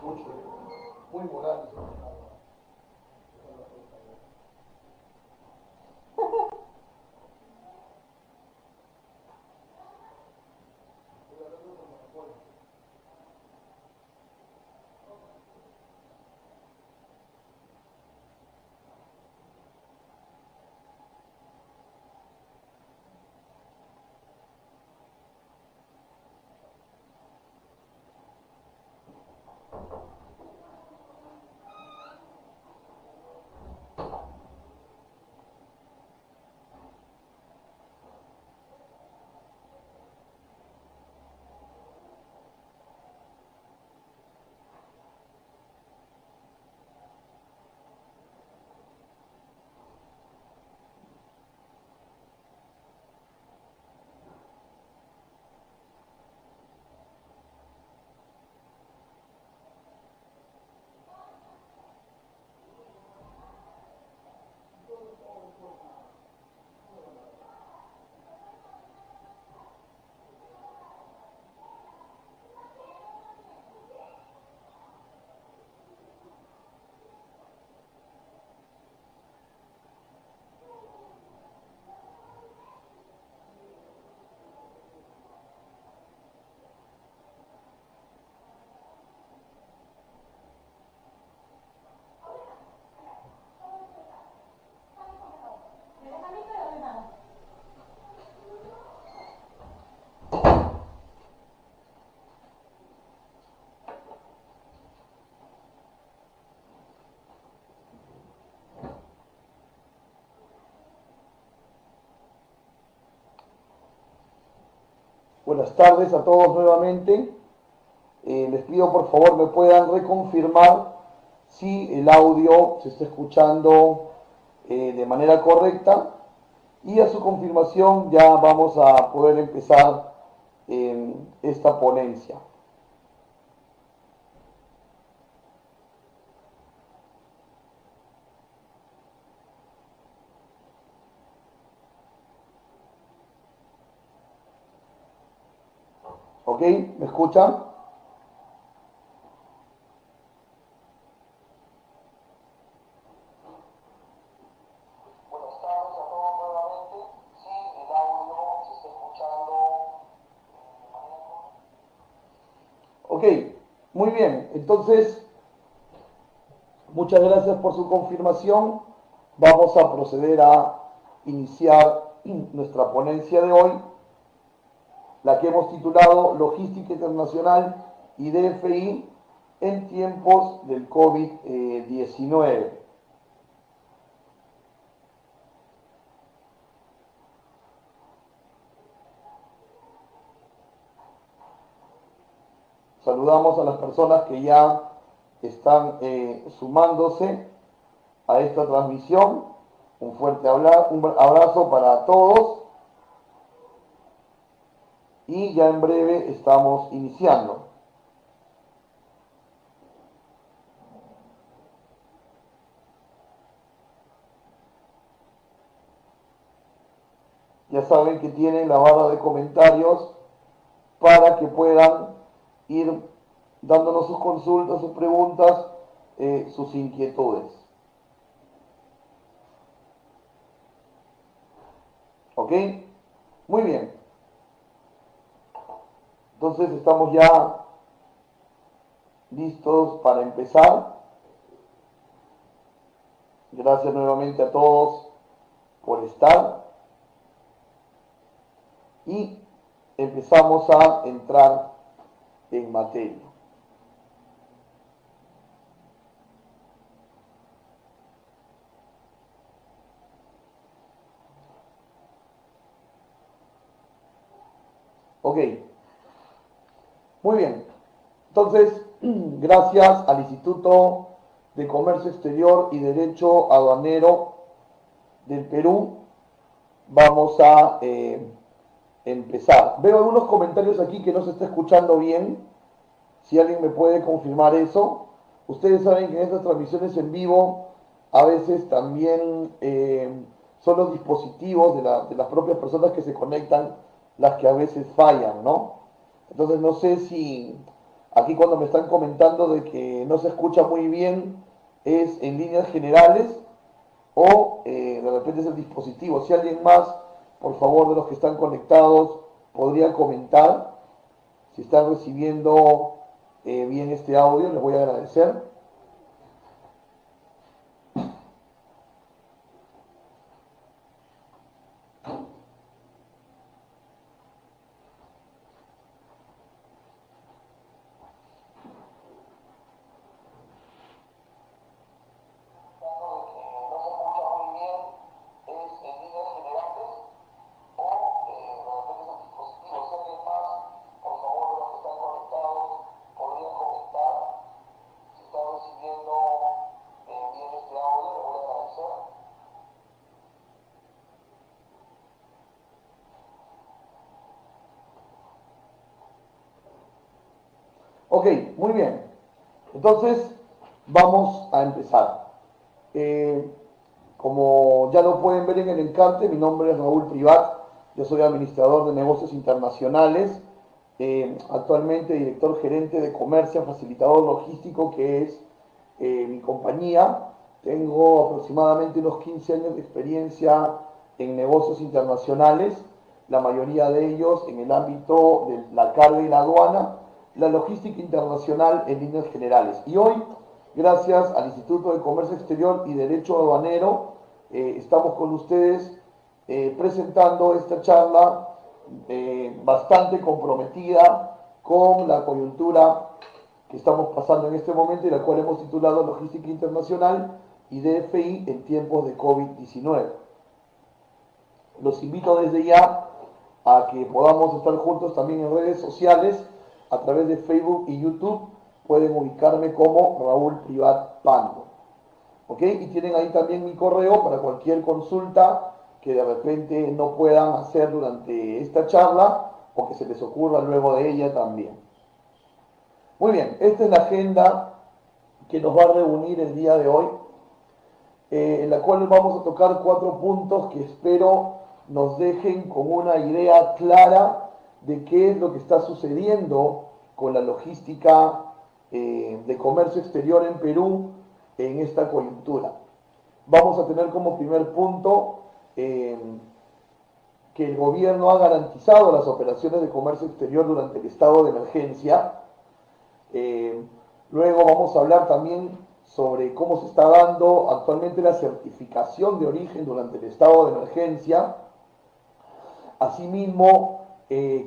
Mucho, muy moral. Buenas tardes a todos nuevamente. Les pido por favor me puedan reconfirmar si el audio se está escuchando de manera correcta, y a su confirmación ya vamos a poder empezar esta ponencia. ¿Ok? ¿Me escuchan? Ok, muy bien. Entonces, muchas gracias por su confirmación. Vamos a proceder a iniciar nuestra ponencia de hoy, la que hemos titulado Logística Internacional y DFI en tiempos del COVID-19. Saludamos a las personas que ya están sumándose a esta transmisión. Un fuerte abrazo para todos y ya en breve estamos iniciando. Ya saben que tienen la barra de comentarios para que puedan ir dándonos sus consultas, sus preguntas, sus inquietudes. ¿Ok? Muy bien. Entonces estamos ya listos para empezar. Gracias nuevamente a todos por estar. Y empezamos a entrar en materia. Ok, muy bien. Entonces, gracias al Instituto de Comercio Exterior y Derecho Aduanero del Perú, vamos a empezar. Veo algunos comentarios aquí que no se está escuchando bien. Si alguien me puede confirmar eso. Ustedes saben que en estas transmisiones en vivo a veces también son los dispositivos de las propias personas que se conectan las que a veces fallan, ¿no? Entonces no sé si Aquí cuando me están comentando de que no se escucha muy bien, es en líneas generales o de repente es el dispositivo. Si alguien más, por favor, de los que están conectados, podría comentar si están recibiendo bien este audio, les voy a agradecer. Ok, muy bien. Entonces, vamos a empezar. Eh, Como ya lo pueden ver en el encarte, mi nombre es Raúl Privat, yo soy administrador de negocios internacionales, actualmente director gerente de comercio, facilitador logístico, que es mi compañía. Tengo aproximadamente unos 15 años de experiencia en negocios internacionales, la mayoría de ellos en el ámbito de la carga y la aduana, la logística internacional en líneas generales. Y hoy, gracias al Instituto de Comercio Exterior y Derecho Aduanero, estamos con ustedes presentando esta charla bastante comprometida con la coyuntura que estamos pasando en este momento y la cual hemos titulado Logística Internacional y DFI en tiempos de COVID-19. Los invito desde ya a que podamos estar juntos también en redes sociales a través de Facebook y YouTube. Pueden ubicarme como Raúl Privat Pando. ¿Ok? Y tienen ahí también mi correo para cualquier consulta que de repente no puedan hacer durante esta charla o que se les ocurra luego de ella también. Muy bien, esta es la agenda que nos va a reunir el día de hoy, en la cual vamos a tocar 4 puntos que espero nos dejen con una idea clara de qué es lo que está sucediendo con la logística de comercio exterior en Perú en esta coyuntura. Vamos a tener como primer punto que el gobierno ha garantizado las operaciones de comercio exterior durante el estado de emergencia. Luego vamos a hablar también sobre cómo se está dando actualmente la certificación de origen durante el estado de emergencia. Asimismo,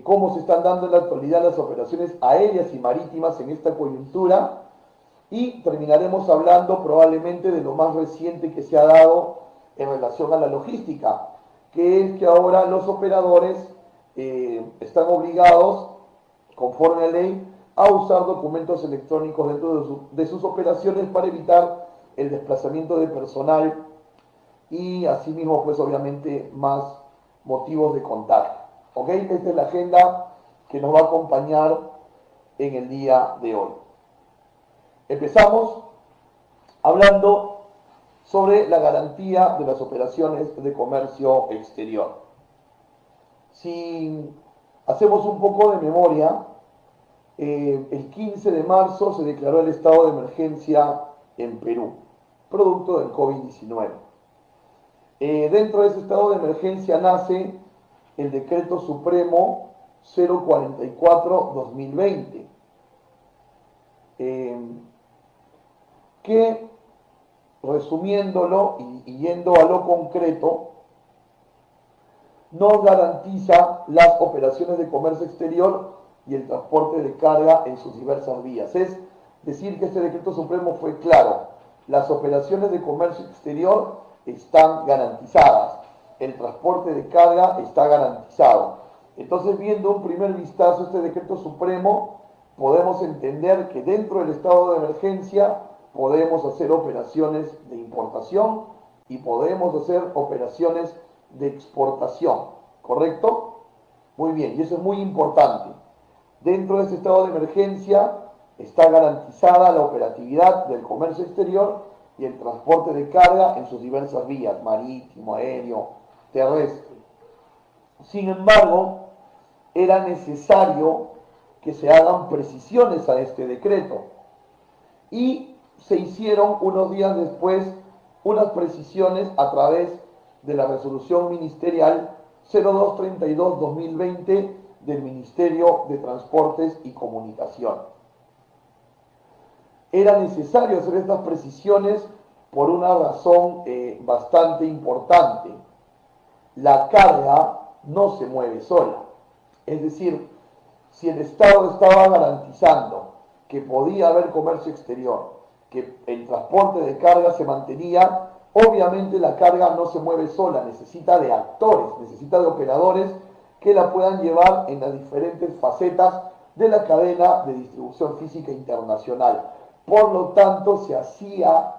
cómo se están dando en la actualidad las operaciones aéreas y marítimas en esta coyuntura. Y terminaremos hablando probablemente de lo más reciente que se ha dado en relación a la logística, que es que ahora los operadores están obligados, conforme a ley, a usar documentos electrónicos dentro de sus operaciones para evitar el desplazamiento de personal y asimismo, pues obviamente, más motivos de contagio. ¿Ok? Esta es la agenda que nos va a acompañar en el día de hoy. Empezamos hablando sobre la garantía de las operaciones de comercio exterior. Si hacemos un poco de memoria, el 15 de marzo se declaró el estado de emergencia en Perú, producto del COVID-19. Dentro de ese estado de emergencia nace el Decreto Supremo 044-2020, que, resumiéndolo y yendo a lo concreto, nos garantiza las operaciones de comercio exterior y el transporte de carga en sus diversas vías. Es decir, que este decreto supremo fue claro: las operaciones de comercio exterior están garantizadas, el transporte de carga está garantizado. Entonces, viendo un primer vistazo a este decreto supremo, podemos entender que dentro del estado de emergencia podemos hacer operaciones de importación y podemos hacer operaciones de exportación, ¿correcto? Muy bien, y eso es muy importante. Dentro de este estado de emergencia está garantizada la operatividad del comercio exterior y el transporte de carga en sus diversas vías, marítimo, aéreo, terrestre. Sin embargo, era necesario que se hagan precisiones a este decreto. Y se hicieron unos días después unas precisiones a través de la resolución ministerial 0232-2020 del Ministerio de Transportes y Comunicación. Era necesario hacer estas precisiones por una razón bastante importante. La carga no se mueve sola. Es decir, si el Estado estaba garantizando que podía haber comercio exterior, que el transporte de carga se mantenía, obviamente la carga no se mueve sola, necesita de actores, necesita de operadores que la puedan llevar en las diferentes facetas de la cadena de distribución física internacional. Por lo tanto, se hacía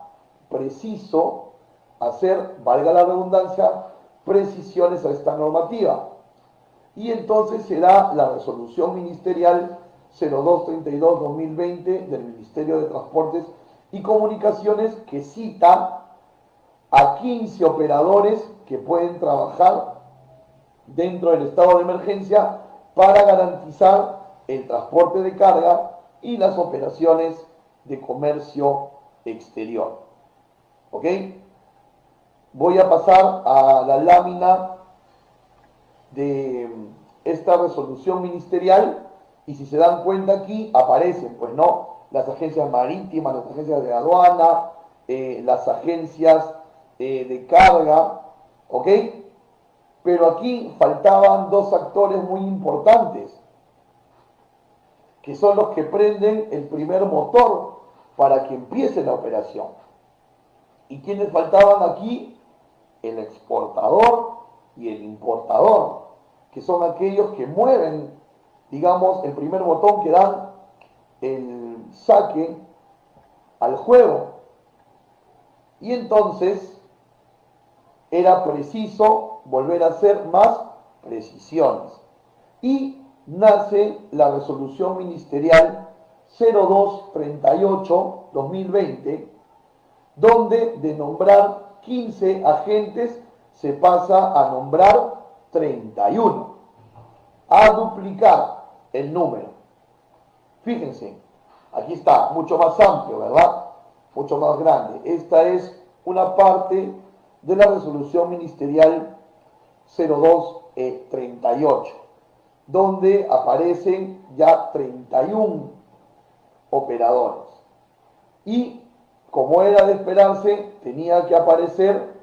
preciso hacer, valga la redundancia, precisiones a esta normativa. Y entonces se da la resolución ministerial 0232-2020 del Ministerio de Transportes y Comunicaciones que cita a 15 operadores que pueden trabajar dentro del estado de emergencia para garantizar el transporte de carga y las operaciones de comercio exterior. ¿Ok? Voy a pasar a la lámina de esta resolución ministerial y si se dan cuenta aquí aparecen, pues no, las agencias marítimas, las agencias de aduana, las agencias de carga, ¿ok? Pero aquí faltaban dos actores muy importantes, que son los que prenden el primer motor para que empiece la operación. ¿Y quiénes faltaban aquí? El exportador y el importador, que son aquellos que mueven, digamos, el primer botón que dan el saque al juego. Y entonces era preciso volver a hacer más precisiones. Y nace la resolución ministerial 0238-2020, donde de nombrar 15 agentes se pasa a nombrar 31, a duplicar el número. Fíjense, aquí está, mucho más amplio, ¿verdad? Mucho más grande. Esta es una parte de la resolución ministerial 0238, donde aparecen ya 31 operadores. Y como era de esperarse, tenía que aparecer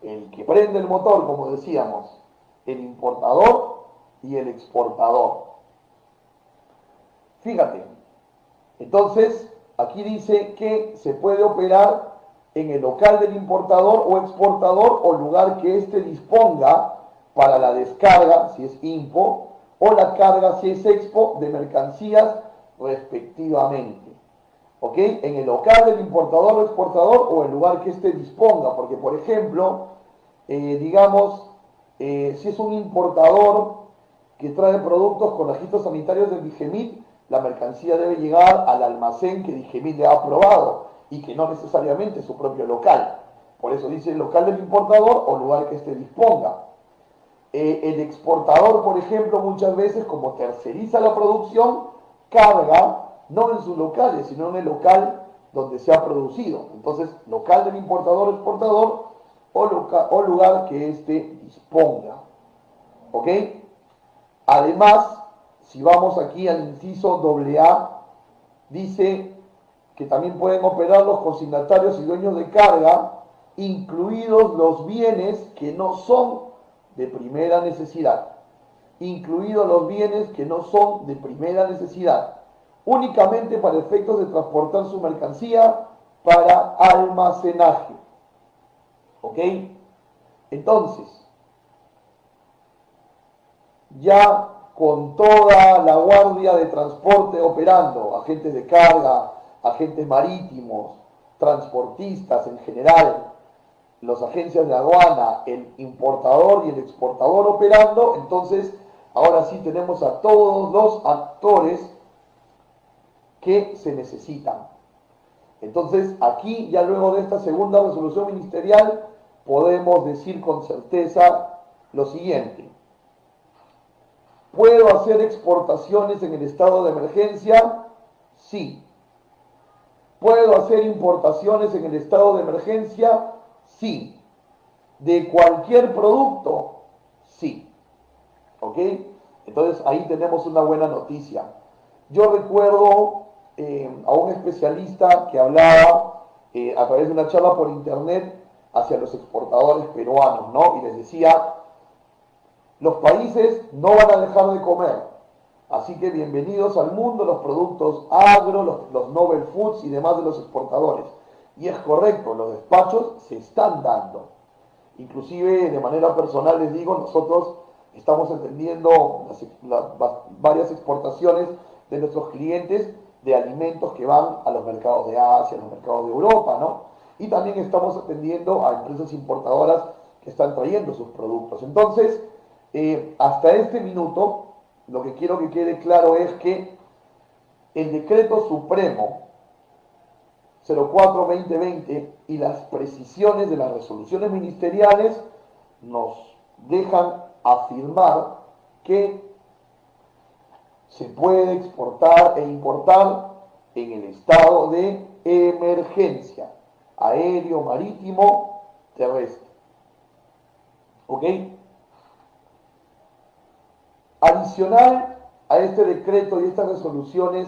el que prende el motor, como decíamos, el importador y el exportador. Fíjate, entonces aquí dice que se puede operar en el local del importador o exportador o lugar que éste disponga para la descarga, si es IMPO, o la carga, si es EXPO, de mercancías respectivamente. ¿Ok? En el local del importador o exportador o el lugar que éste disponga, porque por ejemplo, digamos, si es un importador que trae productos con registros sanitarios del DIGEMIT, la mercancía debe llegar al almacén que DIGEMIT le ha aprobado y que no necesariamente es su propio local. Por eso dice el local del importador o lugar que éste disponga. El exportador, por ejemplo, muchas veces, como terceriza la producción, carga no en sus locales, sino en el local donde se ha producido. Entonces, local del importador o exportador o lugar que éste disponga. ¿Ok? Además, si vamos aquí al inciso AA, dice que también pueden operar los consignatarios y dueños de carga, incluidos los bienes que no son de primera necesidad. Incluidos los bienes que no son de primera necesidad, únicamente para efectos de transportar su mercancía para almacenaje. ¿Ok? Entonces, ya con toda la guardia de transporte operando, agentes de carga, agentes marítimos, transportistas en general, las agencias de aduana, el importador y el exportador operando, entonces ahora sí tenemos a todos los actores que se necesitan. Entonces aquí ya luego de esta segunda resolución ministerial podemos decir con certeza lo siguiente. ¿Puedo hacer exportaciones en el estado de emergencia? Sí. ¿Puedo hacer importaciones en el estado de emergencia? Sí. ¿De cualquier producto? Sí. ¿Ok? Entonces ahí tenemos una buena noticia. Yo recuerdo a un especialista que hablaba a través de una charla por internet hacia los exportadores peruanos, ¿no? Y les decía, los países no van a dejar de comer, así que bienvenidos al mundo los productos agro, los novel foods y demás de los exportadores. Y es correcto, los despachos se están dando. Inclusive de manera personal les digo, nosotros estamos entendiendo varias exportaciones de nuestros clientes de alimentos que van a los mercados de Asia, a los mercados de Europa, ¿no? Y también estamos atendiendo a empresas importadoras que están trayendo sus productos. Entonces, hasta este minuto, lo que quiero que quede claro es que el decreto supremo 04-2020 y las precisiones de las resoluciones ministeriales nos dejan afirmar que se puede exportar e importar en el estado de emergencia, aéreo, marítimo, terrestre. ¿Ok? Adicional a este decreto y estas resoluciones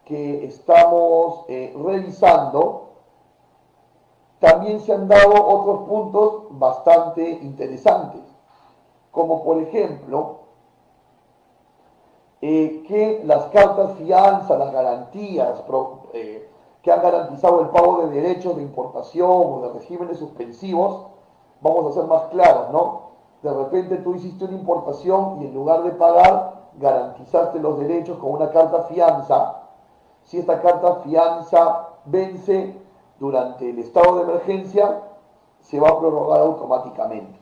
que estamos revisando, también se han dado otros puntos bastante interesantes, como por ejemplo que las cartas fianza, las garantías que han garantizado el pago de derechos de importación o de regímenes suspensivos, vamos a ser más claros, ¿no? De repente tú hiciste una importación y en lugar de pagar, garantizaste los derechos con una carta fianza. Si esta carta fianza vence durante el estado de emergencia, se va a prorrogar automáticamente.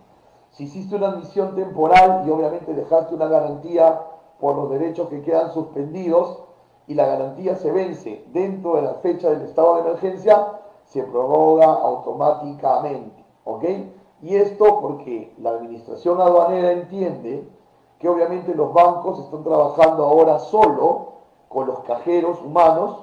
Si hiciste una admisión temporal y obviamente dejaste una garantía por los derechos que quedan suspendidos y la garantía se vence dentro de la fecha del estado de emergencia, se prorroga automáticamente. ¿Ok? Y esto porque la administración aduanera entiende que obviamente los bancos están trabajando ahora solo con los cajeros humanos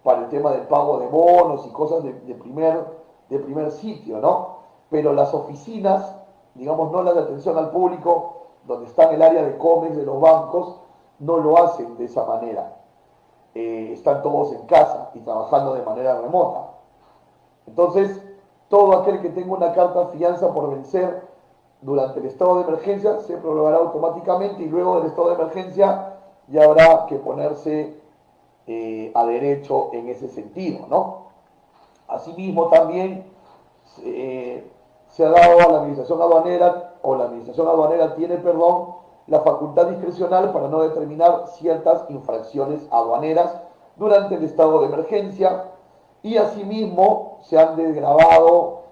para el tema del pago de bonos y cosas de primer sitio, ¿no? Pero las oficinas, digamos, no las de atención al público, donde está en el área de COMEX de los bancos, no lo hacen de esa manera. Están todos en casa y trabajando de manera remota. Entonces, todo aquel que tenga una carta fianza por vencer durante el estado de emergencia se prorrogará automáticamente y luego del estado de emergencia ya habrá que ponerse a derecho en ese sentido, ¿no? Asimismo también se ha dado a la administración aduanera, o la administración aduanera tiene, perdón, la facultad discrecional para no determinar ciertas infracciones aduaneras durante el estado de emergencia y asimismo se han desgravado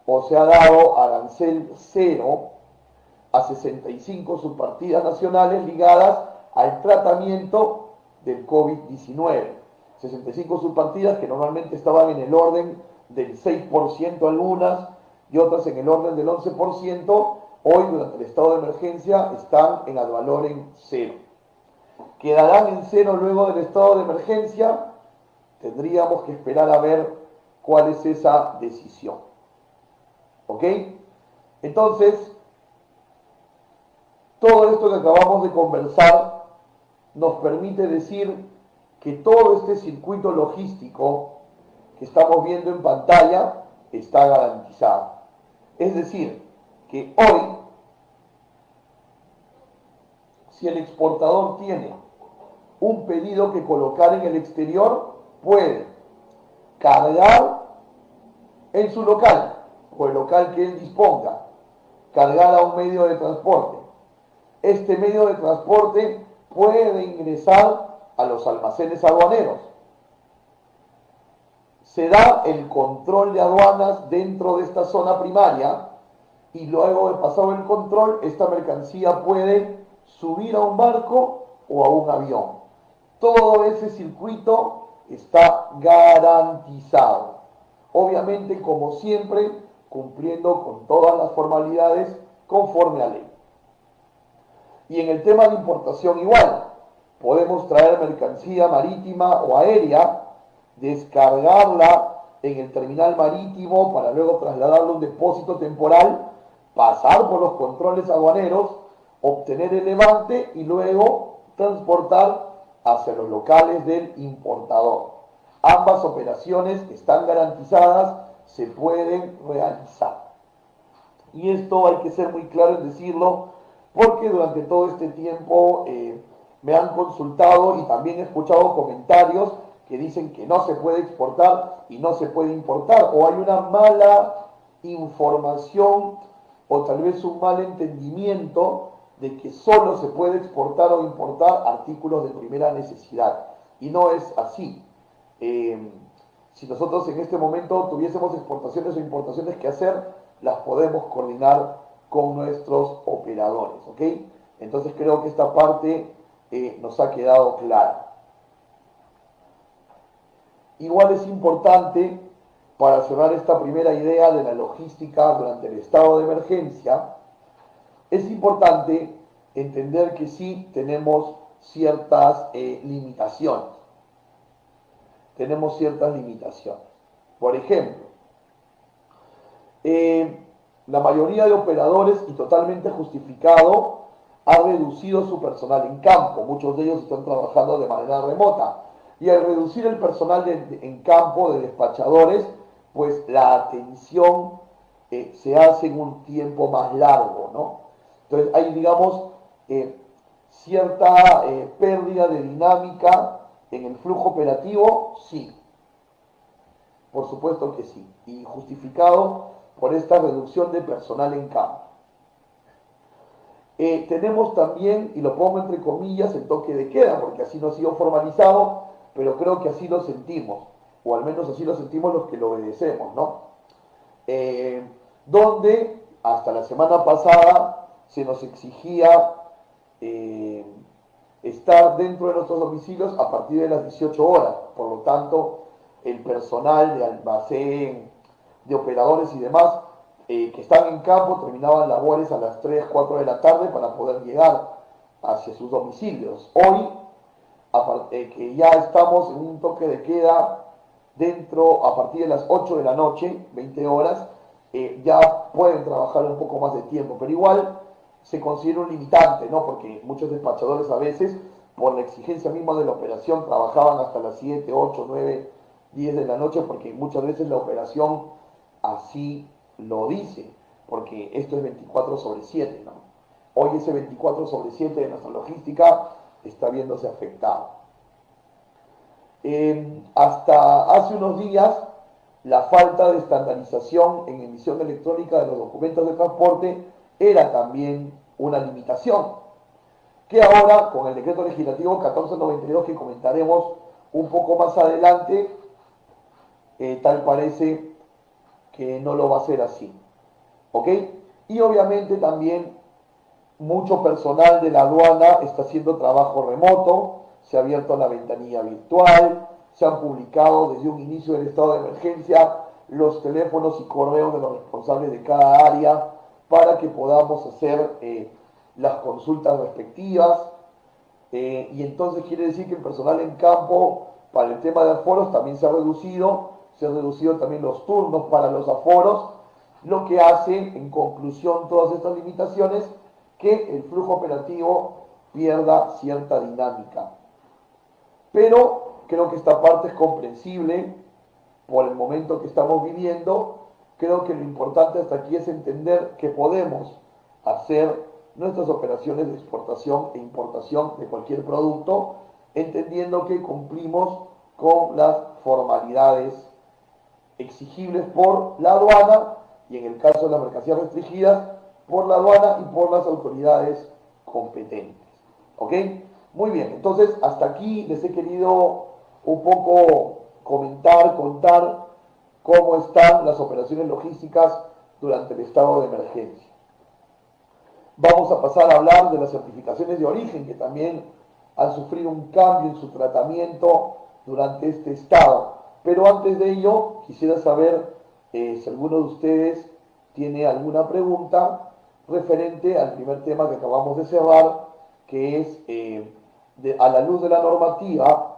o se ha dado arancel cero a 65 subpartidas nacionales ligadas al tratamiento del COVID-19. 65 subpartidas que normalmente estaban en el orden del 6% algunas y otras en el orden del 11%, hoy durante el estado de emergencia están en ad valorem cero. ¿Quedarán en cero luego del estado de emergencia? Tendríamos que esperar a ver cuál es esa decisión. ¿Ok? Entonces, todo esto que acabamos de conversar nos permite decir que todo este circuito logístico que estamos viendo en pantalla está garantizado. Es decir, que hoy, si el exportador tiene un pedido que colocar en el exterior, puede cargar en su local o el local que él disponga, cargar a un medio de transporte. Este medio de transporte puede ingresar a los almacenes aduaneros. Se da el control de aduanas dentro de esta zona primaria y luego de pasado el control, esta mercancía puede subir a un barco o a un avión. Todo ese circuito está garantizado. Obviamente, como siempre, cumpliendo con todas las formalidades conforme a ley. Y en el tema de importación igual, podemos traer mercancía marítima o aérea, descargarla en el terminal marítimo para luego trasladarlo a un depósito temporal, pasar por los controles aduaneros, obtener el levante y luego transportar hacia los locales del importador. Ambas operaciones están garantizadas, se pueden realizar. Y esto hay que ser muy claro en decirlo, porque durante todo este tiempo me han consultado y también he escuchado comentarios que dicen que no se puede exportar y no se puede importar, o hay una mala información o tal vez un mal entendimiento de que solo se puede exportar o importar artículos de primera necesidad. Y no es así. Si nosotros en este momento tuviésemos exportaciones o importaciones que hacer, las podemos coordinar con nuestros operadores, ¿ok? Entonces creo que esta parte nos ha quedado clara. Igual es importante, para cerrar esta primera idea de la logística durante el estado de emergencia, es importante entender que sí tenemos ciertas limitaciones. Tenemos ciertas limitaciones. Por ejemplo, la mayoría de operadores, y totalmente justificado, ha reducido su personal en campo. Muchos de ellos están trabajando de manera remota. Y al reducir el personal en campo de despachadores, pues la atención se hace en un tiempo más largo, ¿no? Entonces hay, digamos, cierta pérdida de dinámica en el flujo operativo, sí. Por supuesto que sí. Y justificado por esta reducción de personal en campo. Tenemos también, y lo pongo entre comillas, el toque de queda, porque así no ha sido formalizado, pero creo que así lo sentimos, o al menos así lo sentimos los que lo obedecemos, ¿no? Donde hasta la semana pasada se nos exigía estar dentro de nuestros domicilios a partir de las 18 horas, por lo tanto, el personal de almacén, de operadores y demás, que están en campo terminaban labores a las 3, 4 de la tarde para poder llegar hacia sus domicilios. Hoy, que ya estamos en un toque de queda dentro, a partir de las 8 de la noche, 20 horas, ya pueden trabajar un poco más de tiempo, pero igual se considera un limitante, ¿no? Porque muchos despachadores a veces, por la exigencia misma de la operación, trabajaban hasta las 7, 8, 9, 10 de la noche, porque muchas veces la operación así lo dice, porque esto es 24/7, ¿no? Hoy ese 24/7 de nuestra logística está viéndose afectado. Hasta hace unos días, la falta de estandarización en emisión electrónica de los documentos de transporte era también una limitación, que ahora, con el decreto legislativo 1492 que comentaremos un poco más adelante, tal parece que no lo va a ser así. ¿Ok? Y obviamente también mucho personal de la aduana está haciendo trabajo remoto, se ha abierto la ventanilla virtual, se han publicado desde un inicio del estado de emergencia los teléfonos y correos de los responsables de cada área para que podamos hacer las consultas respectivas. Y entonces quiere decir que el personal en campo para el tema de aforos también se han reducido también los turnos para los aforos, lo que hace, en conclusión, todas estas limitaciones, que el flujo operativo pierda cierta dinámica. Pero creo que esta parte es comprensible por el momento que estamos viviendo. Creo que lo importante hasta aquí es entender que podemos hacer nuestras operaciones de exportación e importación de cualquier producto, entendiendo que cumplimos con las formalidades exigibles por la aduana y, en el caso de las mercancías restringidas, por la aduana y por las autoridades competentes. ¿Ok? Muy bien, entonces hasta aquí les he querido un poco comentar, contar cómo están las operaciones logísticas durante el estado de emergencia. Vamos a pasar a hablar de las certificaciones de origen, que también han sufrido un cambio en su tratamiento durante este estado. Pero antes de ello, quisiera saber si alguno de ustedes tiene alguna pregunta referente al primer tema que acabamos de cerrar, que es a la luz de la normativa,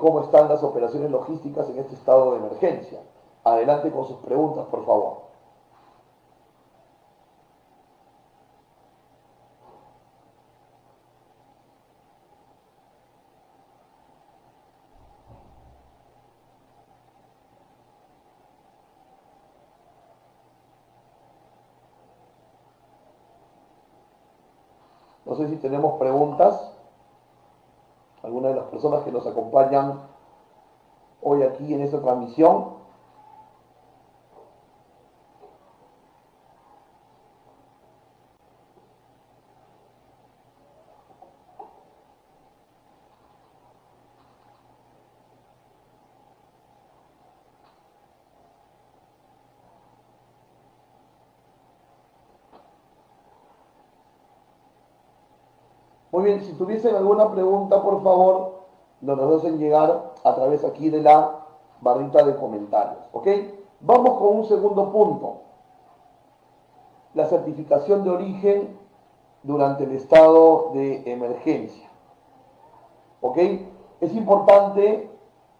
cómo están las operaciones logísticas en este estado de emergencia. Adelante con sus preguntas, por favor. No sé si tenemos preguntas. Algunas de las personas que nos acompañan hoy aquí en esta transmisión. Muy bien, si tuviesen alguna pregunta, por favor, nos hacen llegar a través aquí de la barrita de comentarios, ¿ok? Vamos con un segundo punto, la certificación de origen durante el estado de emergencia, ¿ok? Es importante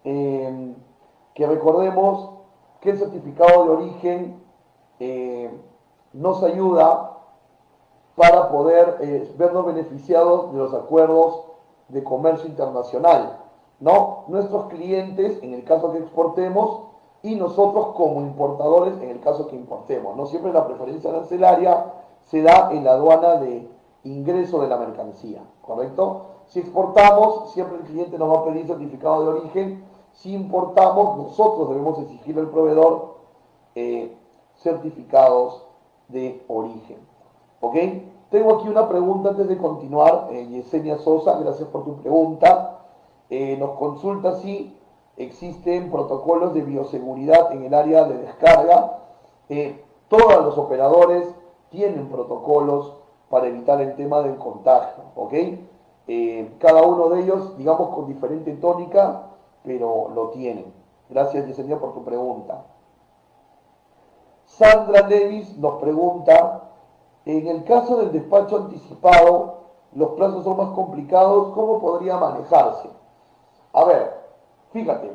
que recordemos que el certificado de origen nos ayuda para poder vernos beneficiados de los acuerdos de comercio internacional, ¿no? Nuestros clientes, en el caso que exportemos, y nosotros como importadores, en el caso que importemos, ¿no? Siempre la preferencia arancelaria se da en la aduana de ingreso de la mercancía, ¿correcto? Si exportamos, siempre el cliente nos va a pedir certificado de origen. Si importamos, nosotros debemos exigirle al proveedor certificados de origen. ¿Ok? Tengo aquí una pregunta antes de continuar. Yesenia Sosa, gracias por tu pregunta. Nos consulta si existen protocolos de bioseguridad en el área de descarga. Todos los operadores tienen protocolos para evitar el tema del contagio. ¿Ok? Cada uno de ellos, digamos, con diferente tónica, pero lo tienen. Gracias, Yesenia, por tu pregunta. Sandra Levis nos pregunta, en el caso del despacho anticipado, los plazos son más complicados, ¿cómo podría manejarse? A ver, fíjate,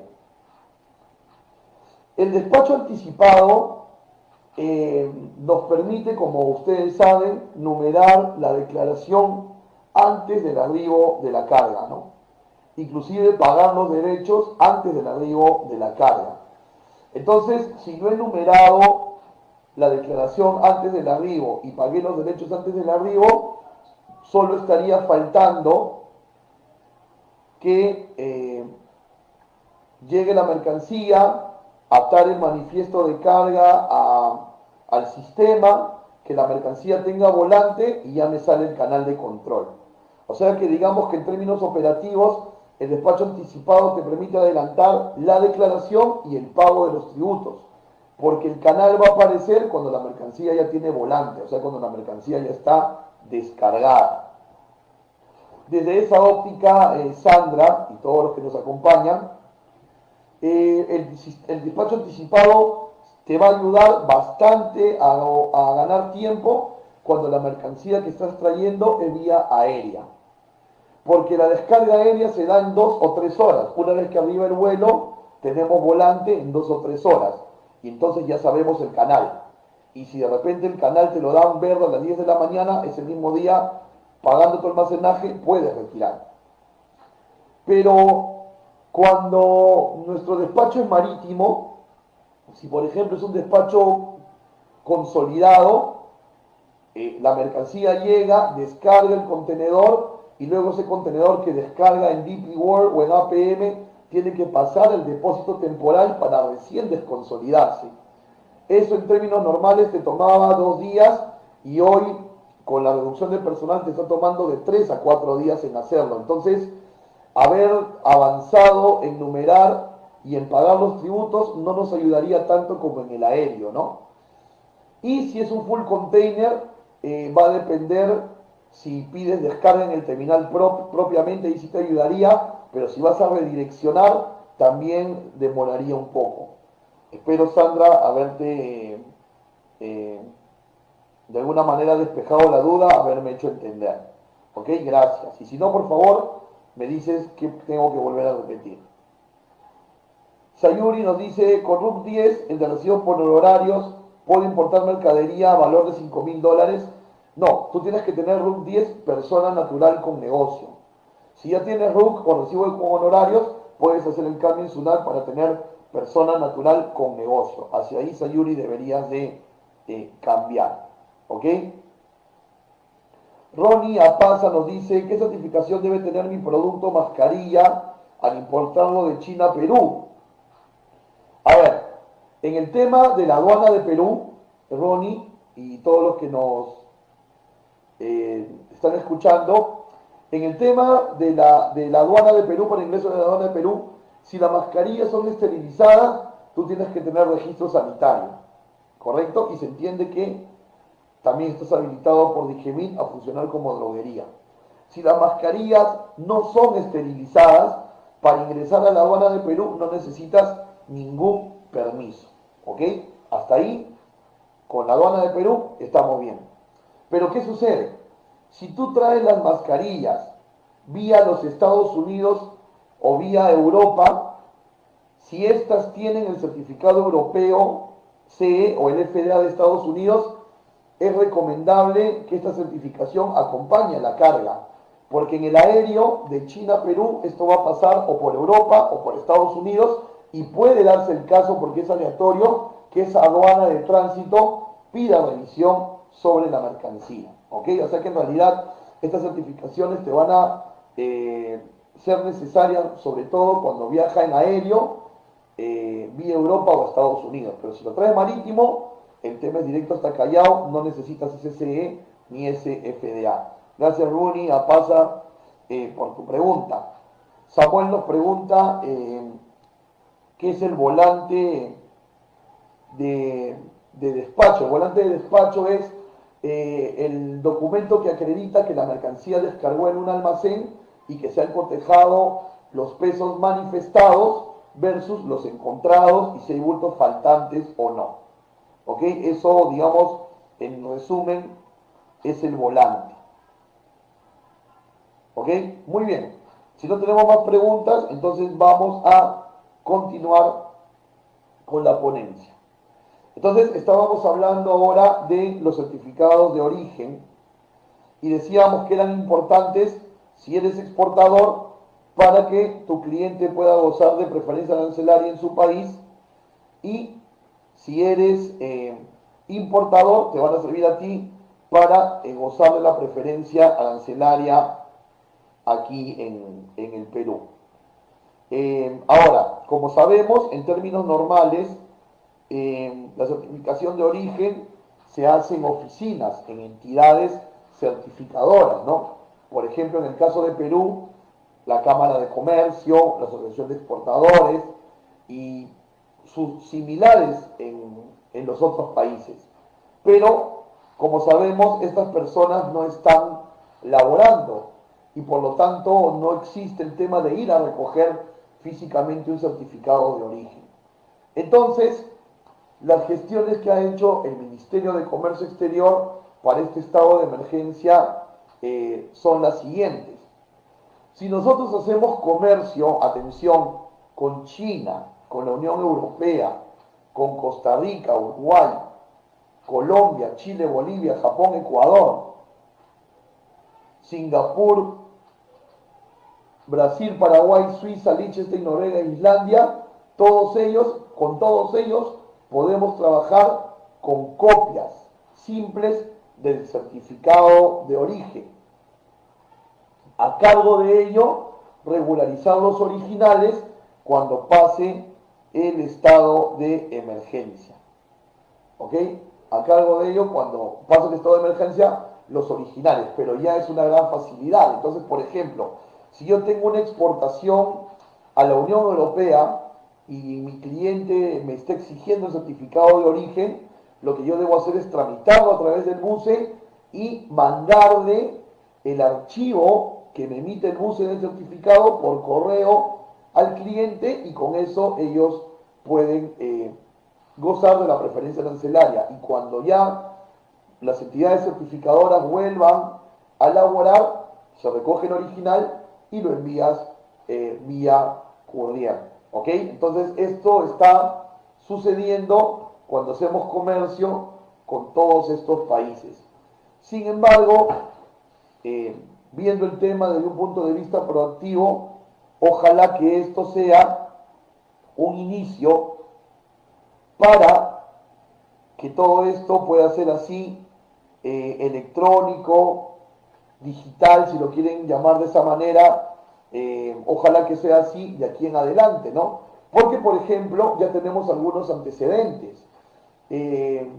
el despacho anticipado nos permite, como ustedes saben, numerar la declaración antes del arribo de la carga, ¿no? Inclusive pagar los derechos antes del arribo de la carga. Entonces, si no he numerado la declaración antes del arribo y pagué los derechos antes del arribo, solo estaría faltando que llegue la mercancía, atar el manifiesto de carga al sistema, que la mercancía tenga volante y ya me sale el canal de control. O sea que digamos que en términos operativos el despacho anticipado te permite adelantar la declaración y el pago de los tributos, porque el canal va a aparecer cuando la mercancía ya tiene volante, o sea, cuando la mercancía ya está descargada. Desde esa óptica, Sandra y todos los que nos acompañan, el despacho anticipado te va a ayudar bastante a ganar tiempo cuando la mercancía que estás trayendo es vía aérea. Porque la descarga aérea se da en 2 o 3 horas. Una vez que arriba el vuelo, tenemos volante en 2 o 3 horas. Y entonces ya sabemos el canal. Y si de repente el canal te lo da un verde a las 10 de la mañana, ese mismo día, pagando tu almacenaje, puedes retirar. Pero cuando nuestro despacho es marítimo, si por ejemplo es un despacho consolidado, la mercancía llega, descarga el contenedor y luego ese contenedor que descarga en DP World o en APM tiene que pasar el depósito temporal para recién desconsolidarse. Eso en términos normales te tomaba 2 días y hoy con la reducción de personal te está tomando de 3 a 4 días en hacerlo. Entonces, haber avanzado en numerar y en pagar los tributos no nos ayudaría tanto como en el aéreo, ¿no? Y si es un full container, va a depender si pides descarga en el terminal propiamente, y sí te ayudaría, pero si vas a redireccionar, también demoraría un poco. Espero, Sandra, haberte de alguna manera despejado la duda, haberme hecho entender. Ok, gracias. Y si no, por favor, me dices que tengo que volver a repetir. Sayuri nos dice, con RUC 10, el de recibos por honorarios, ¿puedo importar mercadería a valor de $5.000? No, tú tienes que tener RUC 10 persona natural con negocio. Si ya tienes RUC o recibo con honorarios, puedes hacer el cambio en SUNAT para tener persona natural con negocio. Hacia ahí, Sayuri, deberías de cambiar. ¿Ok? Ronnie Apaza nos dice, ¿qué certificación debe tener mi producto mascarilla al importarlo de China a Perú? A ver, en el tema de la aduana de Perú, Ronnie y todos los que nos están escuchando, en el tema de la aduana de Perú, para ingreso de la aduana de Perú, si las mascarillas son esterilizadas, tú tienes que tener registro sanitario, ¿correcto? Y se entiende que también estás habilitado por Digemit a funcionar como droguería. Si las mascarillas no son esterilizadas, para ingresar a la aduana de Perú no necesitas ningún permiso. ¿Ok? Hasta ahí, con la aduana de Perú, estamos bien. Pero ¿qué sucede? Si tú traes las mascarillas vía los Estados Unidos o vía Europa, si estas tienen el certificado europeo CE o el FDA de Estados Unidos, es recomendable que esta certificación acompañe la carga, porque en el aéreo de China a Perú esto va a pasar o por Europa o por Estados Unidos y puede darse el caso, porque es aleatorio, que esa aduana de tránsito pida revisión sobre la mercancía. ¿Ok? O sea que en realidad estas certificaciones te van a ser necesarias sobre todo cuando viaja en aéreo vía Europa o Estados Unidos, pero si lo traes marítimo, el tema es directo hasta Callao, no necesitas ese CE ni ese FDA. Gracias, Rooney, Apasa, por tu pregunta. Samuel nos pregunta qué es el volante de despacho. El volante de despacho es el documento que acredita que la mercancía descargó en un almacén y que se han cotejado los pesos manifestados versus los encontrados y si hay bultos faltantes o no. ¿Ok? Eso, digamos, en resumen, es el volante. ¿Ok? Muy bien. Si no tenemos más preguntas, entonces vamos a continuar con la ponencia. Entonces, estábamos hablando ahora de los certificados de origen y decíamos que eran importantes si eres exportador para que tu cliente pueda gozar de preferencia arancelaria en su país y si eres importador te van a servir a ti para gozar de la preferencia arancelaria aquí en el Perú. Ahora, como sabemos, en términos normales, la certificación de origen se hace en oficinas, en entidades certificadoras, ¿no? Por ejemplo, en el caso de Perú, la Cámara de Comercio, la Asociación de Exportadores y sus similares en los otros países. Pero, como sabemos, estas personas no están laborando y por lo tanto no existe el tema de ir a recoger físicamente un certificado de origen. Entonces, las gestiones que ha hecho el Ministerio de Comercio Exterior para este estado de emergencia son las siguientes. Si nosotros hacemos comercio, atención, con China, con la Unión Europea, con Costa Rica, Uruguay, Colombia, Chile, Bolivia, Japón, Ecuador, Singapur, Brasil, Paraguay, Suiza, Liechtenstein, Noruega, Islandia, con todos ellos podemos trabajar con copias simples del certificado de origen. A cargo de ello, regularizar los originales cuando pase el estado de emergencia. ¿Ok? A cargo de ello, cuando pase el estado de emergencia, los originales, pero ya es una gran facilidad. Entonces, por ejemplo, si yo tengo una exportación a la Unión Europea y mi cliente me está exigiendo el certificado de origen, lo que yo debo hacer es tramitarlo a través del BUCE y mandarle el archivo que me emite el BUCE del certificado por correo al cliente y con eso ellos pueden gozar de la preferencia arancelaria. Y cuando ya las entidades certificadoras vuelvan a elaborar, se recoge el original y lo envías vía courier. ¿Ok? Entonces esto está sucediendo cuando hacemos comercio con todos estos países. Sin embargo, viendo el tema desde un punto de vista proactivo, ojalá que esto sea un inicio para que todo esto pueda ser así, electrónico, digital, si lo quieren llamar de esa manera, ojalá que sea así de aquí en adelante, ¿no? Porque, por ejemplo, ya tenemos algunos antecedentes. Eh,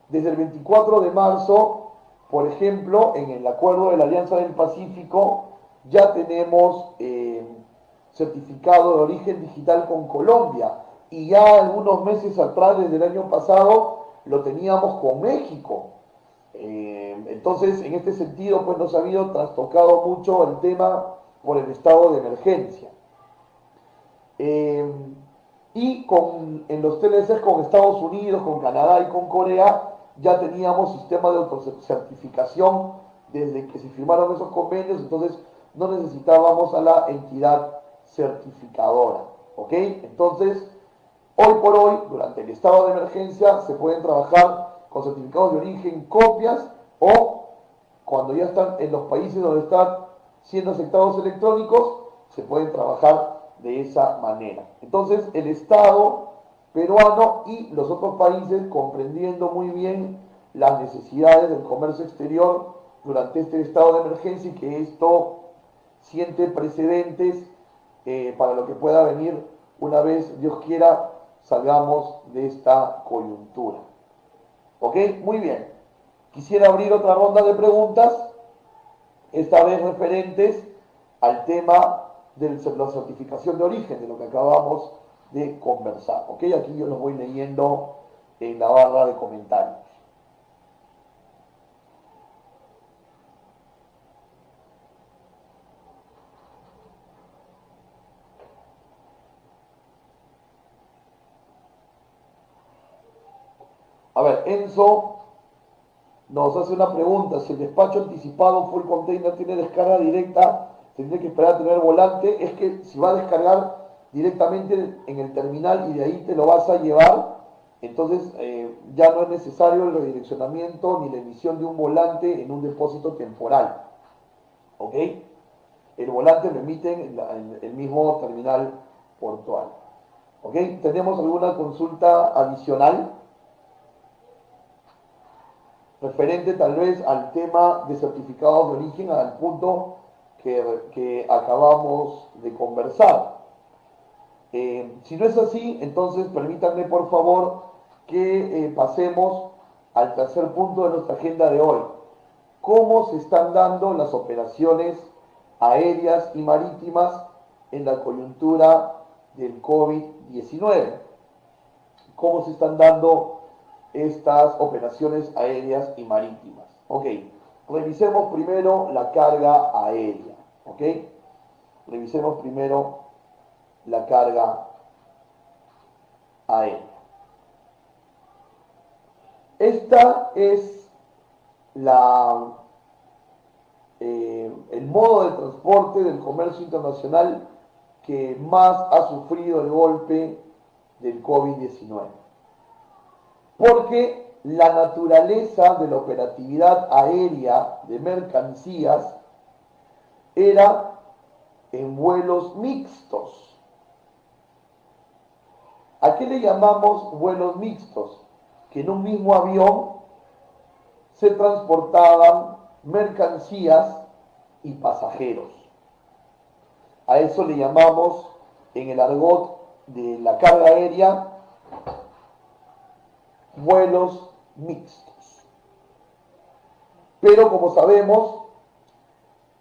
Desde el 24 de marzo, por ejemplo, en el acuerdo de la Alianza del Pacífico, ya tenemos certificado de origen digital con Colombia. Y ya algunos meses atrás, desde el año pasado, lo teníamos con México. Entonces, en este sentido, pues nos ha habido trastocado mucho el tema por el estado de emergencia. Eh, en los TLCs con Estados Unidos, con Canadá y con Corea, ya teníamos sistema de autocertificación desde que se firmaron esos convenios, entonces no necesitábamos a la entidad certificadora. ¿Ok? Entonces, hoy por hoy, durante el estado de emergencia, se pueden trabajar con certificados de origen, copias, o cuando ya están en los países donde están siendo aceptados electrónicos, se pueden trabajar de esa manera. Entonces, el Estado peruano y los otros países, comprendiendo muy bien las necesidades del comercio exterior durante este estado de emergencia, y que esto siente precedentes para lo que pueda venir una vez, Dios quiera, salgamos de esta coyuntura. ¿Ok? Muy bien. Quisiera abrir otra ronda de preguntas, esta vez referentes al tema de la certificación de origen, de lo que acabamos de conversar. ¿Ok? Aquí yo los voy leyendo en la barra de comentarios. A ver, Enzo nos hace una pregunta: si el despacho anticipado full container tiene descarga directa, tendría que esperar a tener volante. Es que si va a descargar directamente en el terminal y de ahí te lo vas a llevar, entonces ya no es necesario el redireccionamiento ni la emisión de un volante en un depósito temporal. ¿Ok? El volante lo emiten en el mismo terminal portuario. ¿Ok? ¿Tenemos alguna consulta adicional referente tal vez al tema de certificados de origen, al punto que acabamos de conversar? Si no es así, entonces permítanme por favor que pasemos al tercer punto de nuestra agenda de hoy: cómo se están dando las operaciones aéreas y marítimas en la coyuntura del COVID-19. ¿Cómo se están dando estas operaciones aéreas y marítimas? Ok, revisemos primero la carga aérea. Ok, revisemos primero la carga aérea. Esta es el modo de transporte del comercio internacional que más ha sufrido el golpe del COVID-19. Porque la naturaleza de la operatividad aérea de mercancías era en vuelos mixtos. ¿A qué le llamamos vuelos mixtos? Que en un mismo avión se transportaban mercancías y pasajeros. A eso le llamamos, en el argot de la carga aérea, vuelos mixtos. Pero como sabemos,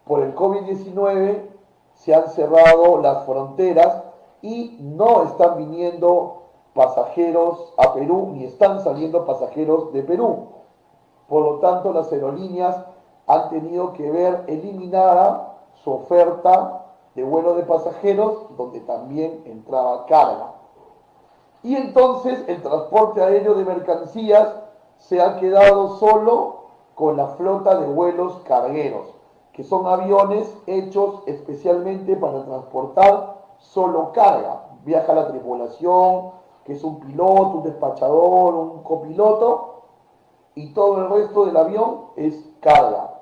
por el COVID-19 se han cerrado las fronteras y no están viniendo pasajeros a Perú, ni están saliendo pasajeros de Perú. Por lo tanto, las aerolíneas han tenido que ver eliminada su oferta de vuelo de pasajeros, donde también entraba carga. Y entonces el transporte aéreo de mercancías se ha quedado solo con la flota de vuelos cargueros, que son aviones hechos especialmente para transportar solo carga. Viaja la tripulación, que es un piloto, un despachador, un copiloto, y todo el resto del avión es carga.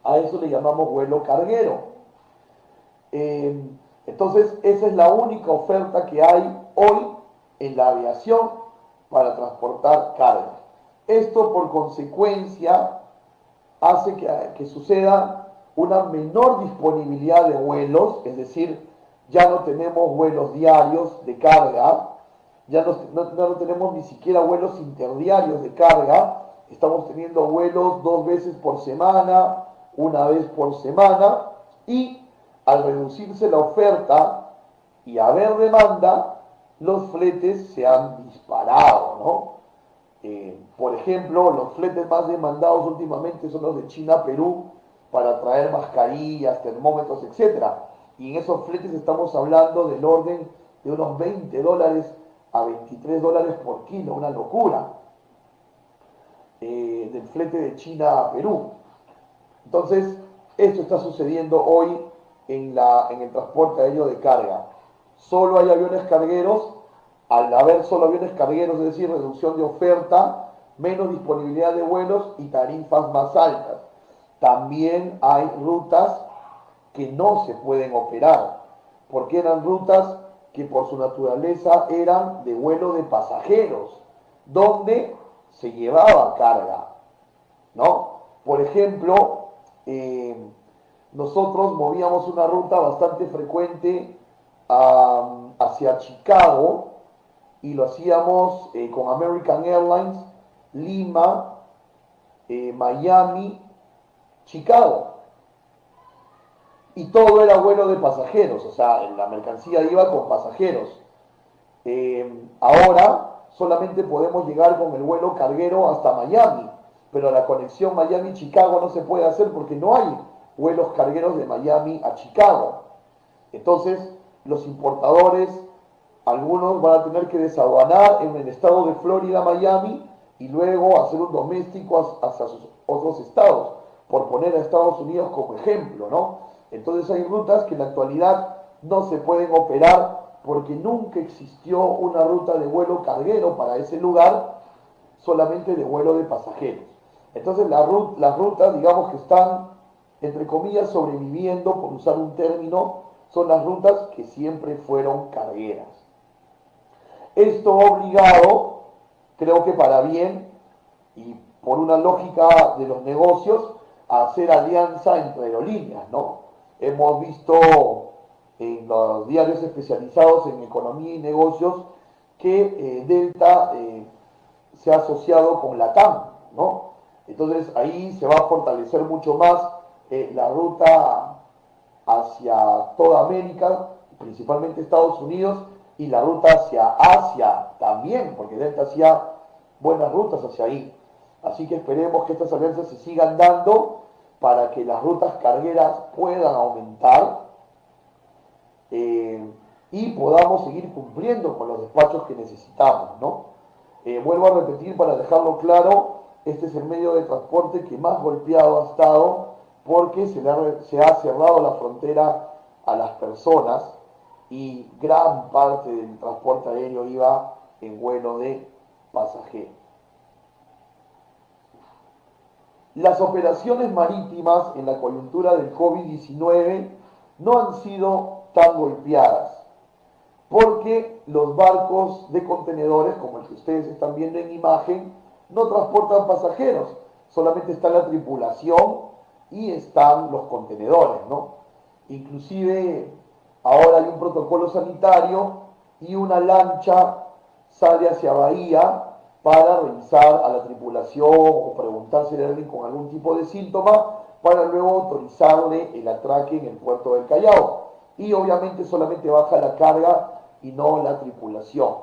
A eso le llamamos vuelo carguero. Eh, entonces, esa es la única oferta que hay hoy en la aviación para transportar carga. Esto, por consecuencia, hace que suceda una menor disponibilidad de vuelos, es decir, ya no tenemos vuelos diarios de carga, ya no tenemos ni siquiera vuelos interdiarios de carga, estamos teniendo vuelos 2 veces por semana, 1 vez por semana, y al reducirse la oferta y haber demanda, los fletes se han disparado, ¿no? Por ejemplo, los fletes más demandados últimamente son los de China a Perú para traer mascarillas, termómetros, etcétera. Y en esos fletes estamos hablando del orden de unos $20 a $23 por kilo, una locura, del flete de China a Perú. Entonces, esto está sucediendo hoy en el transporte aéreo de carga. Solo hay aviones cargueros. Al haber solo aviones cargueros, es decir, reducción de oferta, menos disponibilidad de vuelos y tarifas más altas. También hay rutas que no se pueden operar, porque eran rutas que por su naturaleza eran de vuelo de pasajeros, donde se llevaba carga, ¿no? Por ejemplo, nosotros movíamos una ruta bastante frecuente hacia Chicago y lo hacíamos con American Airlines, Lima, Miami, Chicago. Y todo era vuelo de pasajeros, o sea, la mercancía iba con pasajeros. Ahora solamente podemos llegar con el vuelo carguero hasta Miami, pero la conexión Miami-Chicago no se puede hacer porque no hay vuelos cargueros de Miami a Chicago. Entonces, los importadores, algunos van a tener que desaduanar en el estado de Florida, Miami, y luego hacer un doméstico hacia sus otros estados, por poner a Estados Unidos como ejemplo, ¿no? Entonces hay rutas que en la actualidad no se pueden operar porque nunca existió una ruta de vuelo carguero para ese lugar, solamente de vuelo de pasajeros. Entonces las rutas, digamos que están, entre comillas, sobreviviendo, por usar un término, son las rutas que siempre fueron cargueras. Esto ha obligado, creo que para bien y por una lógica de los negocios, a hacer alianza entre aerolíneas, ¿no? Hemos visto en los diarios especializados en economía y negocios que Delta se ha asociado con LATAM, ¿no? Entonces ahí se va a fortalecer mucho más la ruta hacia toda América, principalmente Estados Unidos, y la ruta hacia Asia también, porque Delta hacía buenas rutas hacia ahí. Así que esperemos que estas alianzas se sigan dando para que las rutas cargueras puedan aumentar y podamos seguir cumpliendo con los despachos que necesitamos, ¿no? Vuelvo a repetir para dejarlo claro, este es el medio de transporte que más golpeado ha estado porque se ha cerrado la frontera a las personas y gran parte del transporte aéreo iba en vuelo de pasajeros. Las operaciones marítimas en la coyuntura del COVID-19 no han sido tan golpeadas porque los barcos de contenedores, como el que ustedes están viendo en imagen, no transportan pasajeros, solamente está la tripulación y están los contenedores, ¿no? Inclusive ahora hay un protocolo sanitario y una lancha sale hacia Bahía para revisar a la tripulación o preguntar si hay alguien con algún tipo de síntoma para luego autorizarle el atraque en el puerto del Callao. Y obviamente solamente baja la carga y no la tripulación.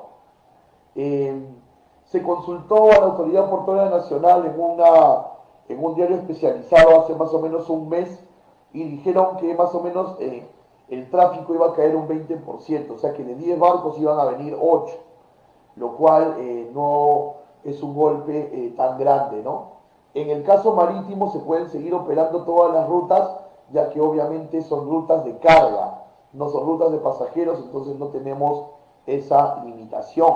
Se consultó a la Autoridad Portuaria Nacional en un diario especializado hace más o menos un mes y dijeron que más o menos el tráfico iba a caer un 20%, o sea que de 10 barcos iban a venir 8, lo cual no es un golpe tan grande, ¿no? En el caso marítimo se pueden seguir operando todas las rutas ya que obviamente son rutas de carga, no son rutas de pasajeros, entonces no tenemos esa limitación.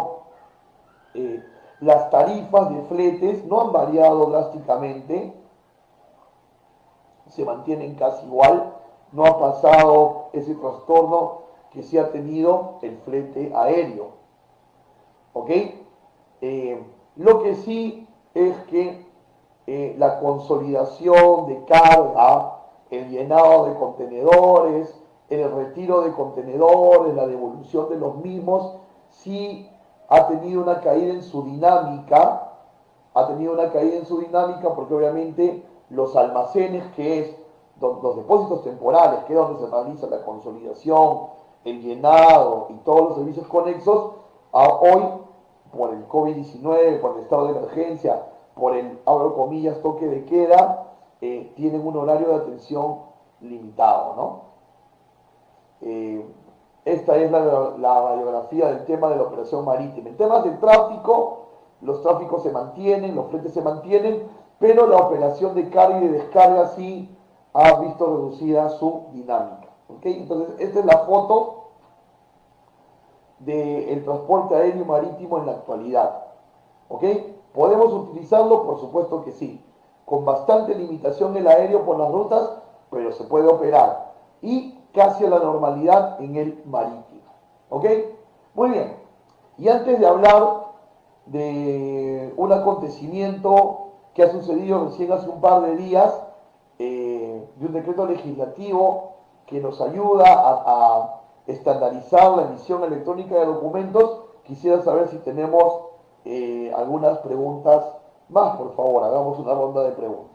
Las tarifas de fletes no han variado drásticamente, se mantienen casi igual, no ha pasado ese trastorno que sí ha tenido el flete aéreo. ¿Ok? Lo que sí es que la consolidación de carga, el llenado de contenedores, el retiro de contenedores, la devolución de los mismos, sí ha tenido una caída en su dinámica, porque obviamente los almacenes, que es los depósitos temporales, que es donde se realiza la consolidación, el llenado y todos los servicios conexos, hoy, por el COVID-19, por el estado de emergencia, por el, abro comillas, toque de queda, tienen un horario de atención limitado, ¿no? Esta es la radiografía del tema de la operación marítima. En temas de tráfico, los tráficos se mantienen, los fletes se mantienen, pero la operación de carga y de descarga sí ha visto reducida su dinámica. ¿Okay? Entonces, esta es la foto del transporte aéreo y marítimo en la actualidad. ¿Ok? ¿Podemos utilizarlo? Por supuesto que sí. Con bastante limitación el aéreo por las rutas, pero se puede operar. Y casi a la normalidad en el marítimo. ¿Ok? Muy bien. Y antes de hablar de un acontecimiento que ha sucedido recién hace un par de días, de un decreto legislativo que nos ayuda a estandarizar la emisión electrónica de documentos, quisiera saber si tenemos algunas preguntas más. Por favor, hagamos una ronda de preguntas.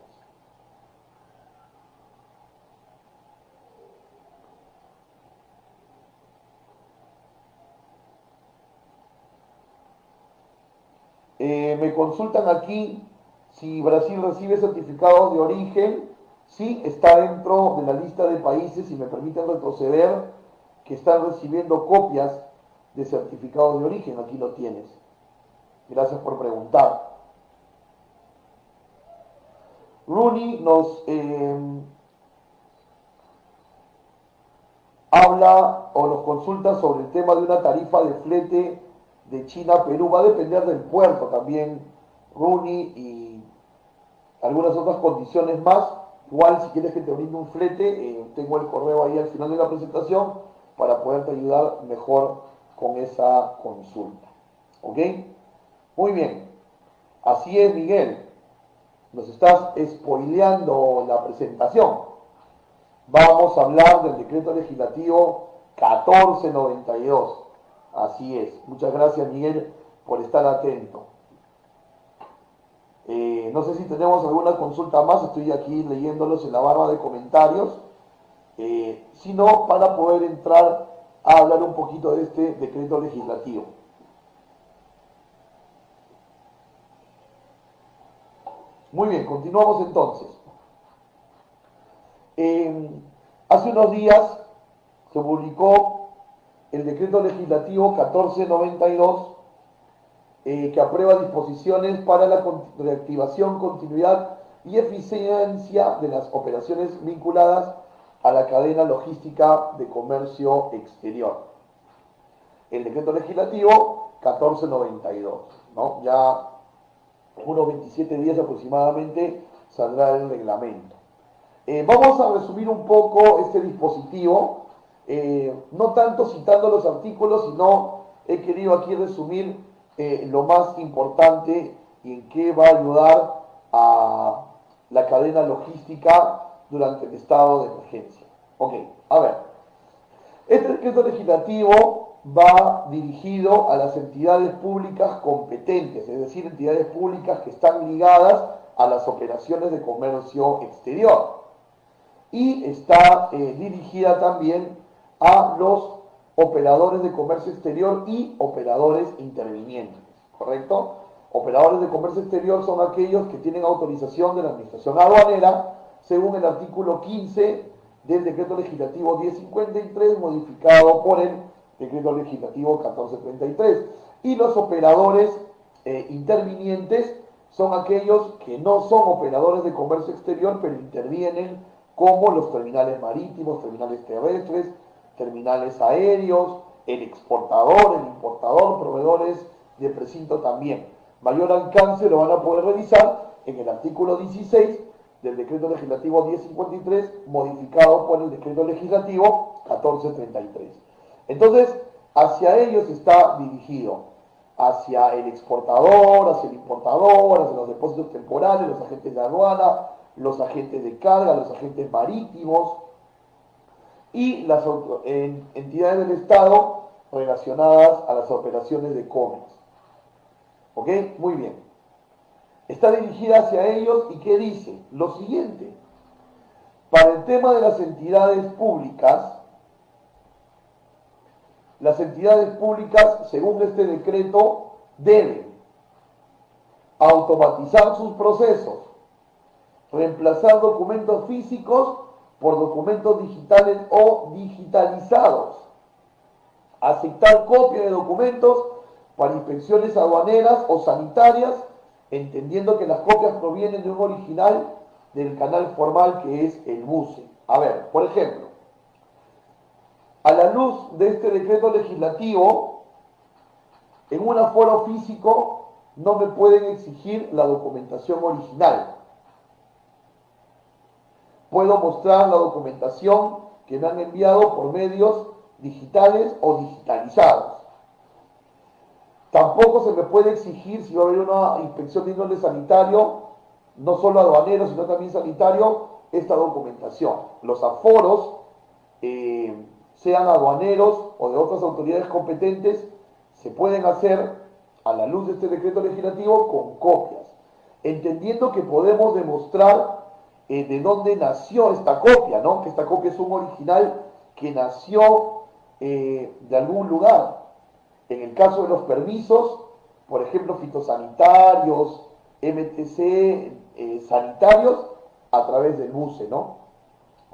Me consultan aquí si Brasil recibe certificados de origen. Sí, está dentro de la lista de países, si me permiten retroceder, que están recibiendo copias de certificados de origen. Aquí lo tienes. Gracias por preguntar. Rooney nos habla o nos consulta sobre el tema de una tarifa de flete de China a Perú. Va a depender del puerto también, Rooney, y algunas otras condiciones más. Igual, si quieres que te brinde un flete, tengo el correo ahí al final de la presentación para poderte ayudar mejor con esa consulta. ¿Ok? Muy bien. Así es, Miguel. Nos estás spoileando la presentación. Vamos a hablar del decreto legislativo 1492. Así es. Muchas gracias, Miguel, por estar atento. No sé si tenemos alguna consulta más. Estoy aquí leyéndolos en la barra de comentarios. Si no, para poder entrar a hablar un poquito de este decreto legislativo. Muy bien, continuamos entonces. Hace unos días se publicó el decreto legislativo 1492 que aprueba disposiciones para la reactivación, continuidad y eficiencia de las operaciones vinculadas a la cadena logística de comercio exterior. El decreto legislativo 1492, ¿no? Ya unos 27 días aproximadamente saldrá el reglamento. Vamos a resumir un poco este dispositivo, no tanto citando los artículos, sino he querido aquí resumir lo más importante y en qué va a ayudar a la cadena logística durante el estado de emergencia. Ok, a ver, este decreto legislativo va dirigido a las entidades públicas competentes, es decir, entidades públicas que están ligadas a las operaciones de comercio exterior. Y está dirigida también a los operadores de comercio exterior y operadores intervinientes, ¿correcto? Operadores de comercio exterior son aquellos que tienen autorización de la Administración Aduanera, según el artículo 15 del Decreto Legislativo 1053, modificado por el Decreto Legislativo 1433. Y los operadores intervinientes son aquellos que no son operadores de comercio exterior, pero intervienen como los terminales marítimos, terminales terrestres, terminales aéreos, el exportador, el importador, proveedores de precinto también. Mayor alcance lo van a poder revisar en el artículo 16 del decreto legislativo 1053, modificado por el decreto legislativo 1433. Entonces, hacia ellos está dirigido, hacia el exportador, hacia el importador, hacia los depósitos temporales, los agentes de aduana, los agentes de carga, los agentes marítimos y las entidades del Estado relacionadas a las operaciones de comercio. ¿Ok? Muy bien. Está dirigida hacia ellos y ¿qué dice? Lo siguiente. Para el tema de las entidades públicas, según este decreto, deben automatizar sus procesos, reemplazar documentos físicos por documentos digitales o digitalizados, aceptar copia de documentos para inspecciones aduaneras o sanitarias, entendiendo que las copias provienen de un original del canal formal que es el BUCE. A ver, por ejemplo, a la luz de este decreto legislativo, en un aforo físico no me pueden exigir la documentación original. Puedo mostrar la documentación que me han enviado por medios digitales o digitalizados. Tampoco se me puede exigir, si va a haber una inspección de índole sanitario, no solo aduanero, sino también sanitario, esta documentación. Los aforos, sean aduaneros o de otras autoridades competentes, se pueden hacer a la luz de este decreto legislativo con copias, entendiendo que podemos demostrar de dónde nació esta copia, ¿no? Que esta copia es un original que nació de algún lugar. En el caso de los permisos, por ejemplo, fitosanitarios, MTC sanitarios, a través del BUCE, ¿no?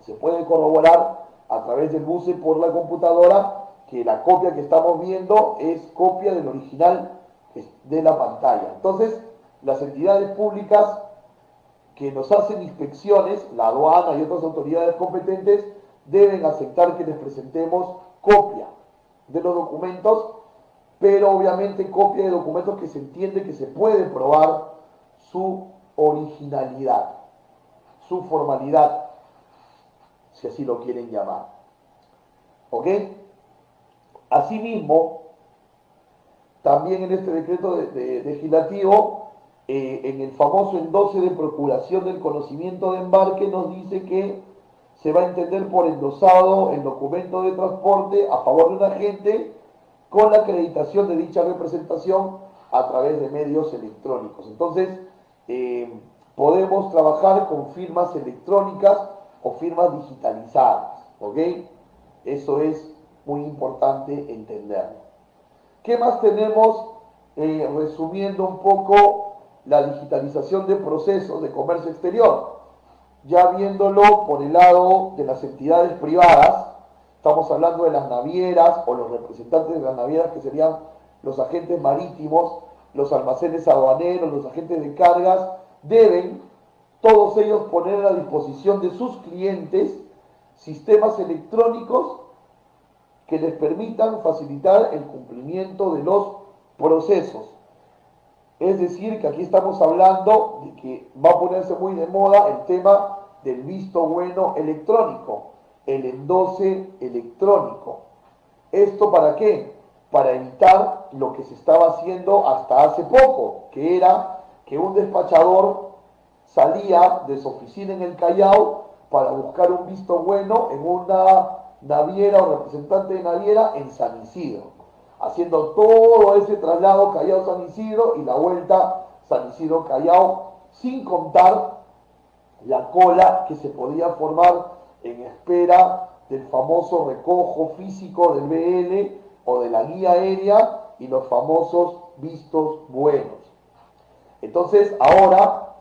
Se puede corroborar a través del BUCE por la computadora que la copia que estamos viendo es copia del original de la pantalla. Entonces, las entidades públicas que nos hacen inspecciones, la aduana y otras autoridades competentes, deben aceptar que les presentemos copia de los documentos, pero obviamente copia de documentos que se entiende que se puede probar su originalidad, su formalidad, si así lo quieren llamar. ¿Ok? Asimismo, también en este decreto legislativo, en el famoso endose de procuración del conocimiento de embarque, nos dice que se va a entender por endosado el documento de transporte a favor de un agente con la acreditación de dicha representación a través de medios electrónicos. Entonces, podemos trabajar con firmas electrónicas o firmas digitalizadas, ¿ok? Eso es muy importante entenderlo. ¿Qué más tenemos? Resumiendo un poco la digitalización de procesos de comercio exterior. Ya viéndolo por el lado de las entidades privadas, estamos hablando de las navieras o los representantes de las navieras, que serían los agentes marítimos, los almacenes aduaneros, los agentes de cargas, deben todos ellos poner a disposición de sus clientes sistemas electrónicos que les permitan facilitar el cumplimiento de los procesos. Es decir, que aquí estamos hablando de que va a ponerse muy de moda el tema del visto bueno electrónico, el endose electrónico. ¿Esto para qué? Para evitar lo que se estaba haciendo hasta hace poco, que era que un despachador salía de su oficina en el Callao para buscar un visto bueno en una naviera o representante de naviera en San Isidro, haciendo todo ese traslado Callao-San Isidro y la vuelta San Isidro-Callao, sin contar la cola que se podía formar en espera del famoso recojo físico del BL o de la guía aérea y los famosos vistos buenos. Entonces ahora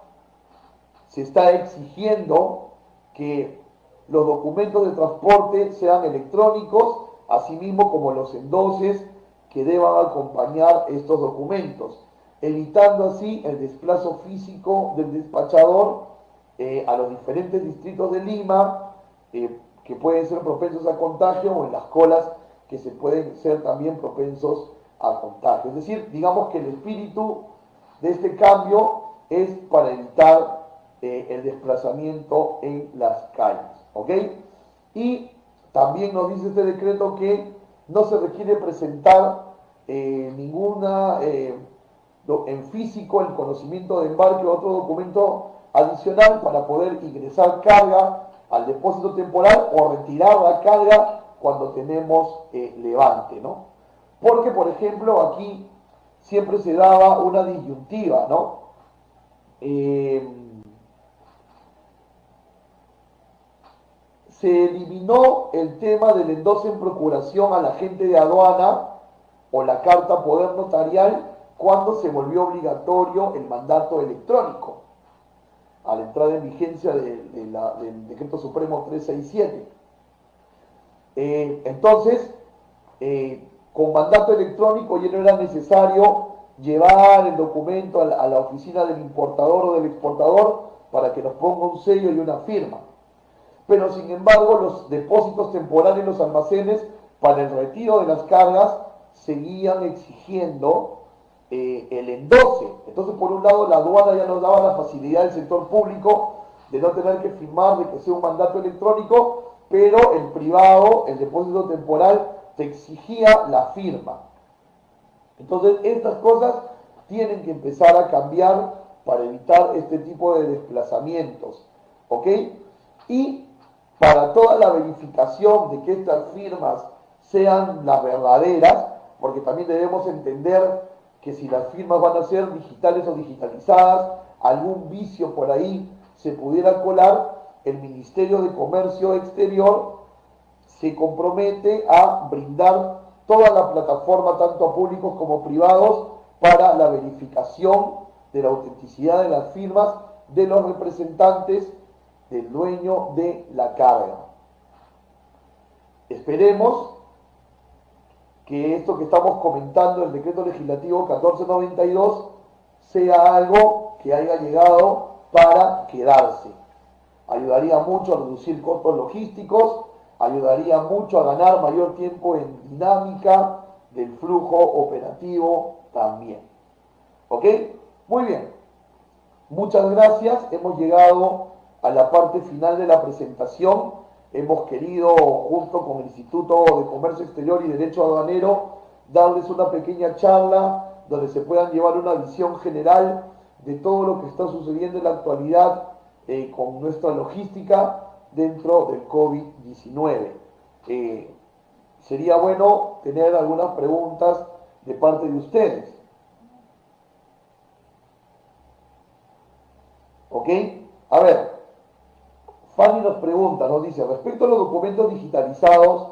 se está exigiendo que los documentos de transporte sean electrónicos, asimismo como los endoses que deban acompañar estos documentos, evitando así el desplazo físico del despachador a los diferentes distritos de Lima que pueden ser propensos a contagio o en las colas que se pueden ser también propensos a contagio. Es decir, digamos que el espíritu de este cambio es para evitar el desplazamiento en las calles. ¿Ok? Y también nos dice este decreto que no se requiere presentar ninguna en físico el conocimiento de embarque o otro documento adicional para poder ingresar carga al depósito temporal o retirar la carga cuando tenemos levante, ¿no? Porque, por ejemplo, aquí siempre se daba una disyuntiva, ¿no? Se eliminó el tema del endoso en procuración al agente de aduana o la carta poder notarial cuando se volvió obligatorio el mandato electrónico a la entrada en vigencia del Decreto Supremo 367. Entonces, con mandato electrónico ya no era necesario llevar el documento a la oficina del importador o del exportador para que nos ponga un sello y una firma. Pero sin embargo, los depósitos temporales en los almacenes para el retiro de las cargas seguían exigiendo el endose. Entonces, por un lado, la aduana ya nos daba la facilidad del sector público de no tener que firmar, de que sea un mandato electrónico, pero el privado, el depósito temporal, te exigía la firma. Entonces, estas cosas tienen que empezar a cambiar para evitar este tipo de desplazamientos. ¿Ok? Y para toda la verificación de que estas firmas sean las verdaderas, porque también debemos entender que si las firmas van a ser digitales o digitalizadas, algún vicio por ahí se pudiera colar, el Ministerio de Comercio Exterior se compromete a brindar toda la plataforma, tanto a públicos como privados, para la verificación de la autenticidad de las firmas de los representantes del dueño de la carga. Esperemos que esto que estamos comentando, el decreto legislativo 1492, sea algo que haya llegado para quedarse. Ayudaría mucho a reducir costos logísticos, ayudaría mucho a ganar mayor tiempo en dinámica del flujo operativo también. ¿Ok? Muy bien. Muchas gracias. Hemos llegado a la parte final de la presentación. Hemos querido, junto con el Instituto de Comercio Exterior y Derecho Aduanero, darles una pequeña charla donde se puedan llevar una visión general de todo lo que está sucediendo en la actualidad con nuestra logística dentro del COVID-19. Sería bueno tener algunas preguntas de parte de ustedes. ¿Ok? A ver, Fanny nos pregunta, nos dice, respecto a los documentos digitalizados,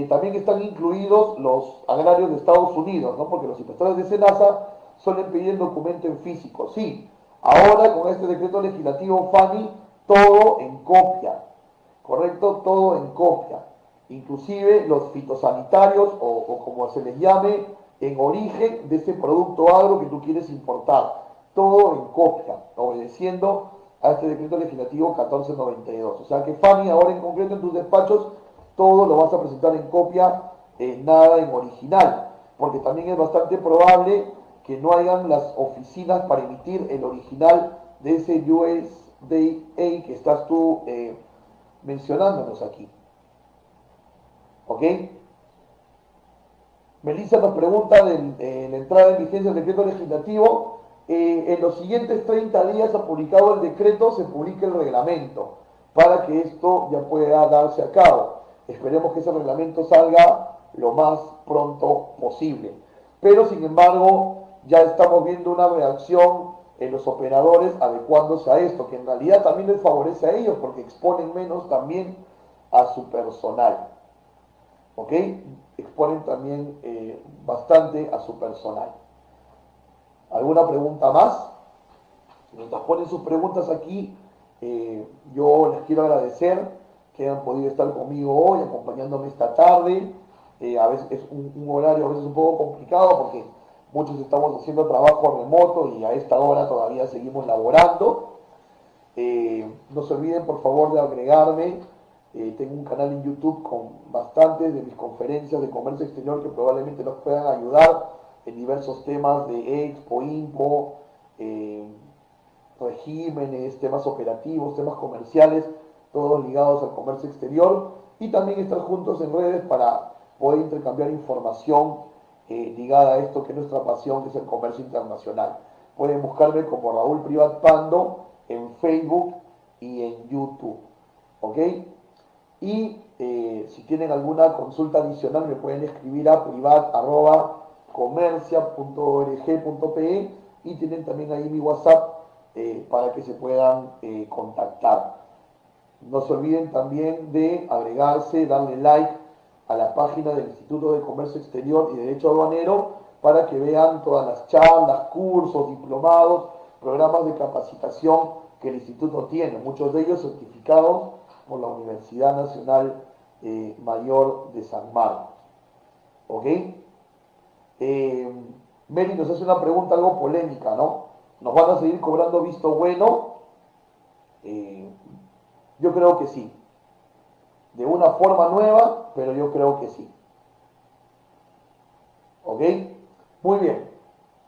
también están incluidos los agrarios de Estados Unidos, ¿no? Porque los inspectores de SENASA suelen pedir el documento en físico. Sí, ahora con este decreto legislativo, Fanny, todo en copia, ¿correcto? Todo en copia. Inclusive los fitosanitarios o como se les llame, en origen de ese producto agro que tú quieres importar. Todo en copia, obedeciendo a este decreto legislativo 1492. O sea que Fanny, ahora en concreto en tus despachos, todo lo vas a presentar en copia, nada en original, porque también es bastante probable que no hayan las oficinas para emitir el original de ese USDA que estás tú mencionándonos aquí. ¿Ok? Melissa nos pregunta de la entrada en vigencia del decreto legislativo. En los siguientes 30 días ha publicado el decreto, se publica el reglamento para que esto ya pueda darse a cabo. Esperemos que ese reglamento salga lo más pronto posible. Pero sin embargo, ya estamos viendo una reacción en los operadores adecuándose a esto, que en realidad también les favorece a ellos porque exponen menos también a su personal. ¿Ok? Exponen también bastante a su personal. ¿Alguna pregunta más? Mientras ponen sus preguntas aquí, yo les quiero agradecer que hayan podido estar conmigo hoy, acompañándome esta tarde. A veces es un horario a veces un poco complicado porque muchos estamos haciendo trabajo remoto y a esta hora todavía seguimos laborando. No se olviden por favor de agregarme. Tengo un canal en YouTube con bastantes de mis conferencias de comercio exterior que probablemente nos puedan ayudar en diversos temas de Expo, Impo, regímenes, temas operativos, temas comerciales, todos ligados al comercio exterior, y también estar juntos en redes para poder intercambiar información ligada a esto que es nuestra pasión, que es el comercio internacional. Pueden buscarme como Raúl Privat Pando en Facebook y en YouTube. ¿Ok? Y si tienen alguna consulta adicional me pueden escribir a privat@comercia.org.pe, y tienen también ahí mi WhatsApp para que se puedan contactar. No se olviden también de agregarse, darle like a la página del Instituto de Comercio Exterior y Derecho Aduanero para que vean todas las charlas, cursos, diplomados, programas de capacitación que el instituto tiene, muchos de ellos certificados por la Universidad Nacional Mayor de San Marcos. ¿Ok? Mary nos hace una pregunta algo polémica, ¿no? ¿Nos van a seguir cobrando visto bueno? Eh, yo creo que sí. De una forma nueva, pero yo creo que sí. ¿Ok? Muy bien.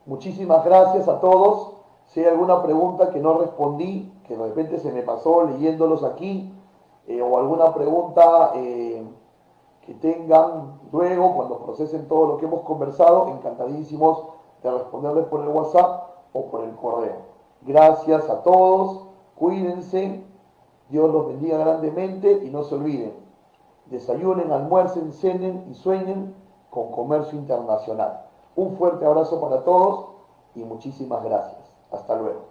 Muchísimas gracias a todos. Si hay alguna pregunta que no respondí, que de repente se me pasó leyéndolos aquí, o alguna pregunta que tengan luego cuando procesen todo lo que hemos conversado, encantadísimos de responderles por el WhatsApp o por el correo. Gracias a todos, cuídense, Dios los bendiga grandemente y no se olviden, desayunen, almuercen, cenen y sueñen con comercio internacional. Un fuerte abrazo para todos y muchísimas gracias. Hasta luego.